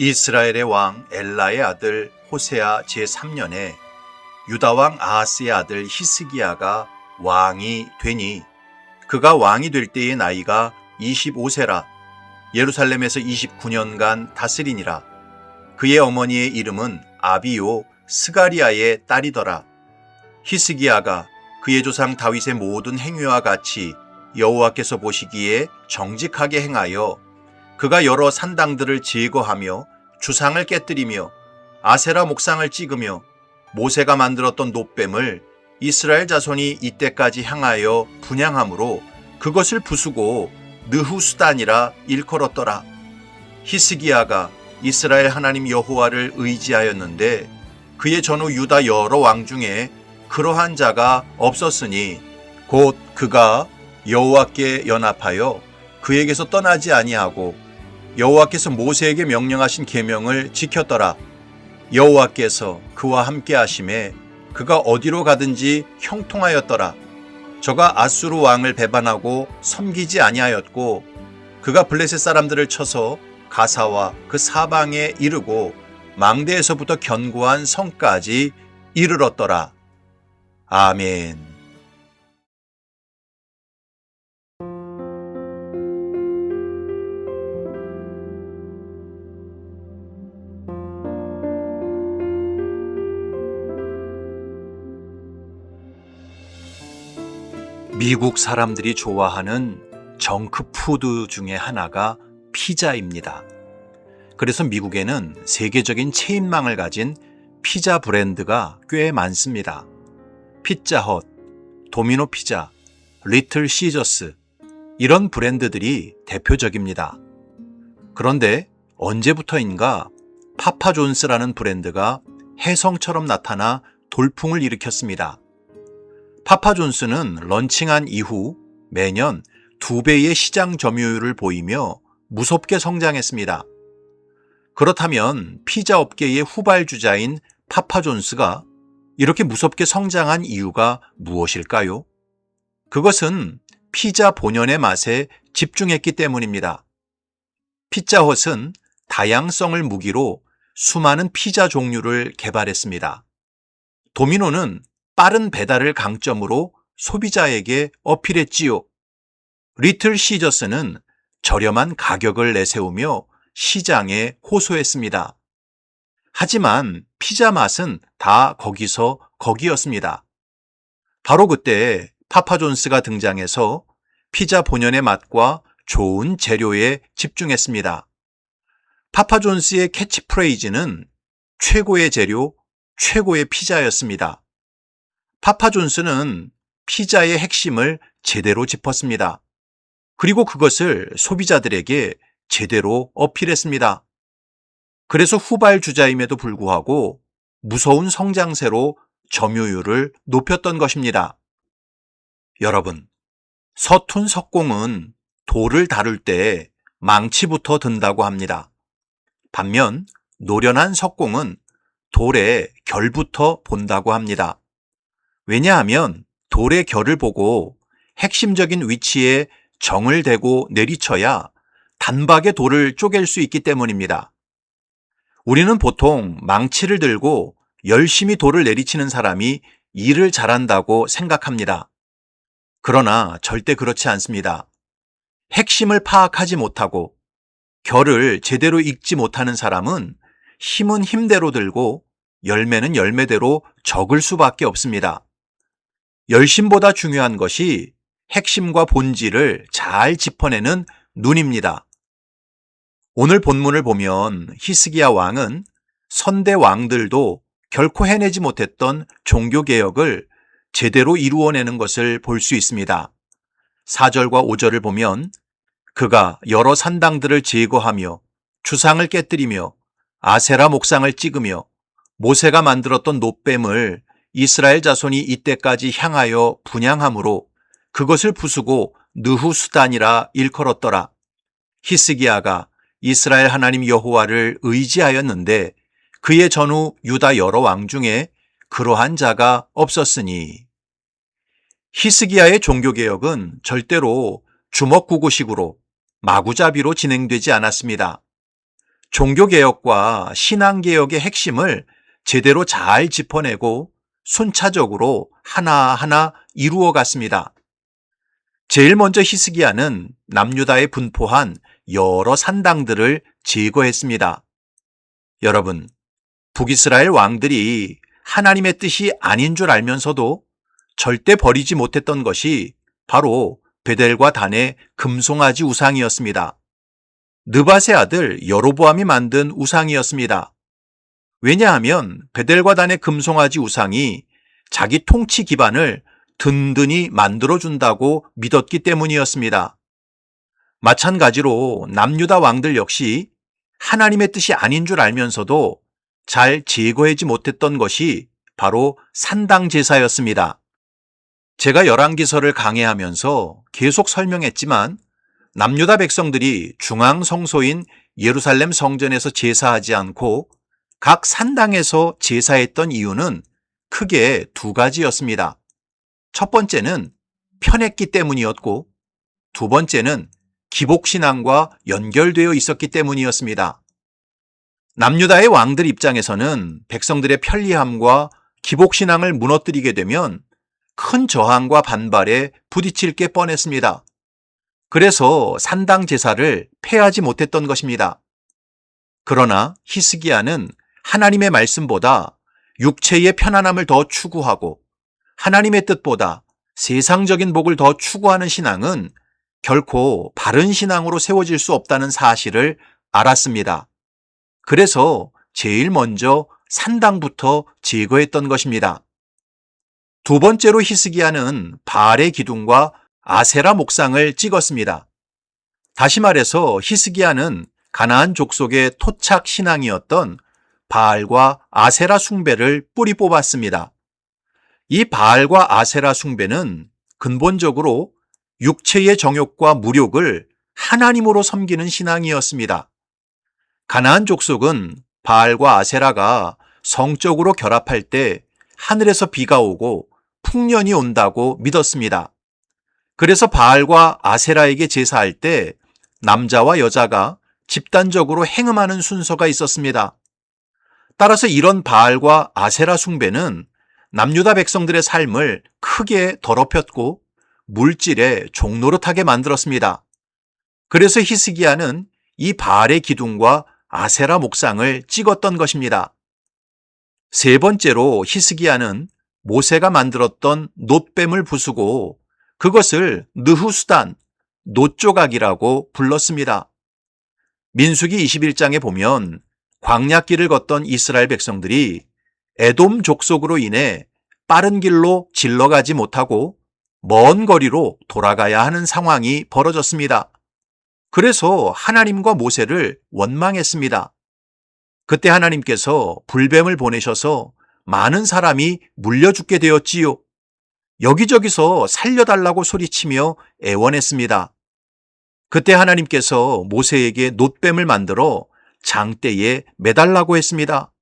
이스라엘의 왕 엘라의 아들 호세아 제3년에 유다 왕 아하스의 아들 히스기야가 왕이 되니 그가 왕이 될 때의 나이가 25세라 예루살렘에서 29년간 다스리니라. 그의 어머니의 이름은 아비요 스가리아의 딸이더라. 히스기야가 그의 조상 다윗의 모든 행위와 같이 여호와께서 보시기에 정직하게 행하여 그가 여러 산당들을 제거하며 주상을 깨뜨리며 아세라 목상을 찍으며 모세가 만들었던 놋뱀을 이스라엘 자손이 이때까지 향하여 분향함으로 그것을 부수고 느후수단이라 일컬었더라. 히스기야가 이스라엘 하나님 여호와를 의지하였는데 그의 전후 유다 여러 왕 중에 그러한 자가 없었으니 곧 그가 여호와께 연합하여 그에게서 떠나지 아니하고 여호와께서 모세에게 명령하신 계명을 지켰더라. 여호와께서 그와 함께 하심에 그가 어디로 가든지 형통하였더라. 저가 아수르 왕을 배반하고 섬기지 아니하였고 그가 블레셋 사람들을 쳐서 가사와 그 사방에 이르고 망대에서부터 견고한 성까지 이르렀더라. 아멘. 미국 사람들이 좋아하는 정크푸드 중에 하나가 피자입니다. 그래서 미국에는 세계적인 체인망을 가진 피자 브랜드가 꽤 많습니다. 피자헛, 도미노 피자, 리틀 시저스 이런 브랜드들이 대표적입니다. 그런데 언제부터인가 파파존스라는 브랜드가 혜성처럼 나타나 돌풍을 일으켰습니다. 파파존스는 런칭한 이후 매년 2배의 시장 점유율을 보이며 무섭게 성장했습니다. 그렇다면 피자 업계의 후발주자인 파파존스가 이렇게 무섭게 성장한 이유가 무엇일까요? 그것은 피자 본연의 맛에 집중했기 때문입니다. 피자헛은 다양성을 무기로 수많은 피자 종류를 개발했습니다. 도미노는 빠른 배달을 강점으로 소비자에게 어필했지요. 리틀 시저스는 저렴한 가격을 내세우며 시장에 호소했습니다. 하지만 피자 맛은 다 거기서 거기였습니다. 바로 그때 파파존스가 등장해서 피자 본연의 맛과 좋은 재료에 집중했습니다. 파파존스의 캐치프레이즈는 최고의 재료, 최고의 피자였습니다. 파파존스는 피자의 핵심을 제대로 짚었습니다. 그리고 그것을 소비자들에게 제대로 어필했습니다. 그래서 후발주자임에도 불구하고 무서운 성장세로 점유율을 높였던 것입니다. 여러분, 서툰 석공은 돌을 다룰 때 망치부터 든다고 합니다. 반면 노련한 석공은 돌의 결부터 본다고 합니다. 왜냐하면 돌의 결을 보고 핵심적인 위치에 정을 대고 내리쳐야 단박에 돌을 쪼갤 수 있기 때문입니다. 우리는 보통 망치를 들고 열심히 돌을 내리치는 사람이 일을 잘한다고 생각합니다. 그러나 절대 그렇지 않습니다. 핵심을 파악하지 못하고 결을 제대로 읽지 못하는 사람은 힘은 힘대로 들고 열매는 열매대로 적을 수밖에 없습니다. 열심보다 중요한 것이 핵심과 본질을 잘 짚어내는 눈입니다. 오늘 본문을 보면 히스기야 왕은 선대 왕들도 결코 해내지 못했던 종교개혁을 제대로 이루어내는 것을 볼 수 있습니다. 4절과 5절을 보면 그가 여러 산당들을 제거하며 주상을 깨뜨리며 아세라 목상을 찍으며 모세가 만들었던 놋뱀을 이스라엘 자손이 이때까지 향하여 분향함으로 그것을 부수고 느후수단이라 일컬었더라. 히스기야가 이스라엘 하나님 여호와를 의지하였는데 그의 전후 유다 여러 왕 중에 그러한 자가 없었으니. 히스기야의 종교개혁은 절대로 주먹구구식으로 마구잡이로 진행되지 않았습니다. 종교개혁과 신앙개혁의 핵심을 제대로 잘 짚어내고 순차적으로 하나하나 이루어 갔습니다. 제일 먼저 히스기야는 남유다에 분포한 여러 산당들을 제거했습니다. 여러분, 북이스라엘 왕들이 하나님의 뜻이 아닌 줄 알면서도 절대 버리지 못했던 것이 바로 베델과 단의 금송아지 우상이었습니다. 느밧의 아들 여로보암이 만든 우상이었습니다. 왜냐하면 베델과 단의 금송아지 우상이 자기 통치 기반을 든든히 만들어준다고 믿었기 때문이었습니다. 마찬가지로 남유다 왕들 역시 하나님의 뜻이 아닌 줄 알면서도 잘 제거하지 못했던 것이 바로 산당 제사였습니다. 제가 열왕기서를 강해하면서 계속 설명했지만 남유다 백성들이 중앙 성소인 예루살렘 성전에서 제사하지 않고 각 산당에서 제사했던 이유는 크게 두 가지였습니다. 첫 번째는 편했기 때문이었고, 두 번째는 기복신앙과 연결되어 있었기 때문이었습니다. 남유다의 왕들 입장에서는 백성들의 편리함과 기복신앙을 무너뜨리게 되면 큰 저항과 반발에 부딪힐 게 뻔했습니다. 그래서 산당 제사를 폐하지 못했던 것입니다. 그러나 히스기야는 하나님의 말씀보다 육체의 편안함을 더 추구하고 하나님의 뜻보다 세상적인 복을 더 추구하는 신앙은 결코 바른 신앙으로 세워질 수 없다는 사실을 알았습니다. 그래서 제일 먼저 산당부터 제거했던 것입니다. 두 번째로 히스기야는 바알의 기둥과 아세라 목상을 찍었습니다. 다시 말해서 히스기야는 가나안 족속의 토착 신앙이었던 바알과 아세라 숭배를 뿌리 뽑았습니다. 이 바알과 아세라 숭배는 근본적으로 육체의 정욕과 무욕을 하나님으로 섬기는 신앙이었습니다. 가나안 족속은 바알과 아세라가 성적으로 결합할 때 하늘에서 비가 오고 풍년이 온다고 믿었습니다. 그래서 바알과 아세라에게 제사할 때 남자와 여자가 집단적으로 행음하는 순서가 있었습니다. 따라서 이런 바알과 아세라 숭배는 남유다 백성들의 삶을 크게 더럽혔고 물질에 종노릇하게 만들었습니다. 그래서 히스기야는 이 바알의 기둥과 아세라 목상을 찍었던 것입니다. 세 번째로 히스기야는 모세가 만들었던 놋뱀을 부수고 그것을 느후수단, 놋조각이라고 불렀습니다. 민수기 21장에 보면 광야길을 걷던 이스라엘 백성들이 에돔 족속으로 인해 빠른 길로 질러가지 못하고 먼 거리로 돌아가야 하는 상황이 벌어졌습니다. 그래서 하나님과 모세를 원망했습니다. 그때 하나님께서 불뱀을 보내셔서 많은 사람이 물려 죽게 되었지요. 여기저기서 살려달라고 소리치며 애원했습니다. 그때 하나님께서 모세에게 놋뱀을 만들어 장대에 매달라고 했습니다.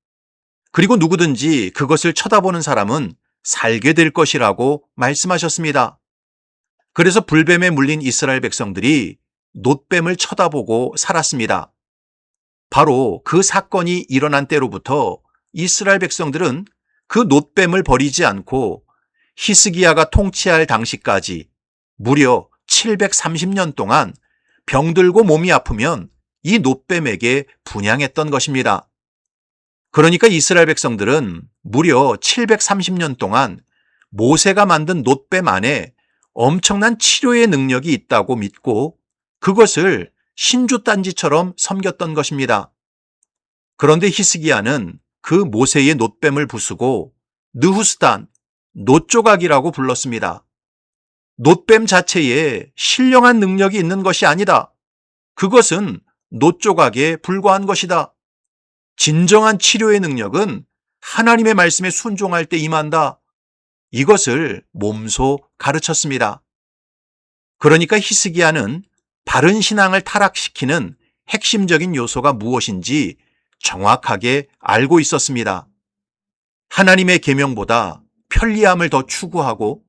그리고 누구든지 그것을 쳐다보는 사람은 살게 될 것이라고 말씀하셨습니다. 그래서 불뱀에 물린 이스라엘 백성들이 놋뱀을 쳐다보고 살았습니다. 바로 그 사건이 일어난 때로부터 이스라엘 백성들은 그 놋뱀을 버리지 않고 히스기야가 통치할 당시까지 무려 730년 동안 병들고 몸이 아프면 이 놋뱀에게 분향했던 것입니다. 그러니까 이스라엘 백성들은 무려 730년 동안 모세가 만든 놋뱀 안에 엄청난 치료의 능력이 있다고 믿고 그것을 신주단지처럼 섬겼던 것입니다. 그런데 히스기야는 그 모세의 놋뱀을 부수고 느후스단, 놋조각이라고 불렀습니다. 놋뱀 자체에 신령한 능력이 있는 것이 아니다. 그것은 놋조각에 불과한 것이다. 진정한 치료의 능력은 하나님의 말씀에 순종할 때 임한다. 이것을 몸소 가르쳤습니다. 그러니까 히스기야는 바른 신앙을 타락시키는 핵심적인 요소가 무엇인지 정확하게 알고 있었습니다. 하나님의 계명보다 편리함을 더 추구하고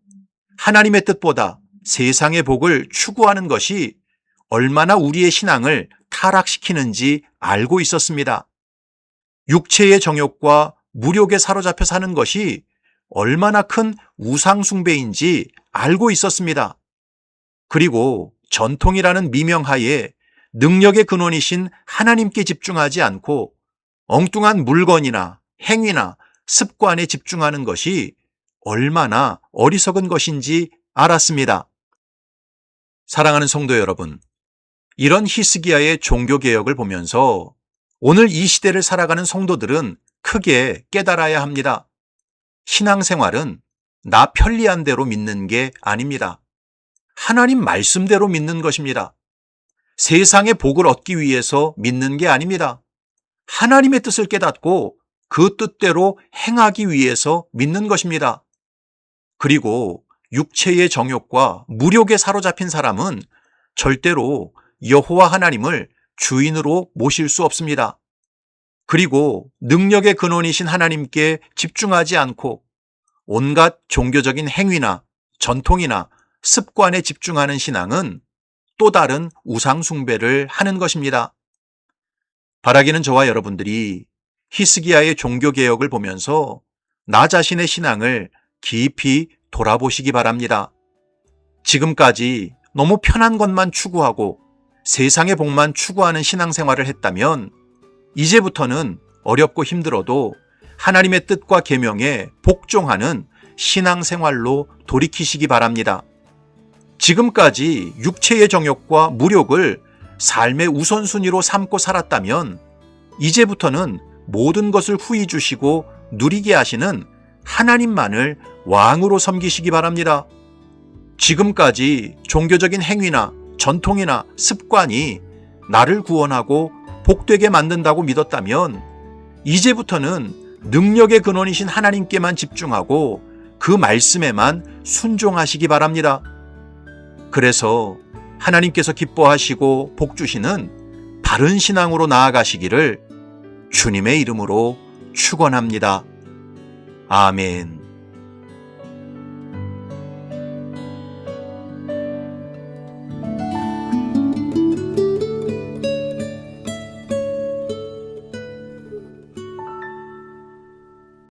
하나님의 뜻보다 세상의 복을 추구하는 것이 얼마나 우리의 신앙을 타락시키는지 알고 있었습니다. 육체의 정욕과 무욕에 사로잡혀 사는 것이 얼마나 큰 우상숭배인지 알고 있었습니다. 그리고 전통이라는 미명하에 능력의 근원이신 하나님께 집중하지 않고 엉뚱한 물건이나 행위나 습관에 집중하는 것이 얼마나 어리석은 것인지 알았습니다. 사랑하는 성도 여러분, 이런 히스기야의 종교개혁을 보면서 오늘 이 시대를 살아가는 성도들은 크게 깨달아야 합니다. 신앙생활은 나 편리한 대로 믿는 게 아닙니다. 하나님 말씀대로 믿는 것입니다. 세상의 복을 얻기 위해서 믿는 게 아닙니다. 하나님의 뜻을 깨닫고 그 뜻대로 행하기 위해서 믿는 것입니다. 그리고 육체의 정욕과 무욕에 사로잡힌 사람은 절대로 여호와 하나님을 주인으로 모실 수 없습니다. 그리고 능력의 근원이신 하나님께 집중하지 않고 온갖 종교적인 행위나 전통이나 습관에 집중하는 신앙은 또 다른 우상숭배를 하는 것입니다. 바라기는 저와 여러분들이 히스기야의 종교개혁을 보면서 나 자신의 신앙을 깊이 돌아보시기 바랍니다. 지금까지 너무 편한 것만 추구하고 세상의 복만 추구하는 신앙생활을 했다면 이제부터는 어렵고 힘들어도 하나님의 뜻과 계명에 복종하는 신앙생활로 돌이키시기 바랍니다. 지금까지 육체의 정욕과 무욕을 삶의 우선순위로 삼고 살았다면 이제부터는 모든 것을 후히 주시고 누리게 하시는 하나님만을 왕으로 섬기시기 바랍니다. 지금까지 종교적인 행위나 전통이나 습관이 나를 구원하고 복되게 만든다고 믿었다면 이제부터는 능력의 근원이신 하나님께만 집중하고 그 말씀에만 순종하시기 바랍니다. 그래서 하나님께서 기뻐하시고 복 주시는 바른 신앙으로 나아가시기를 주님의 이름으로 축원합니다. 아멘.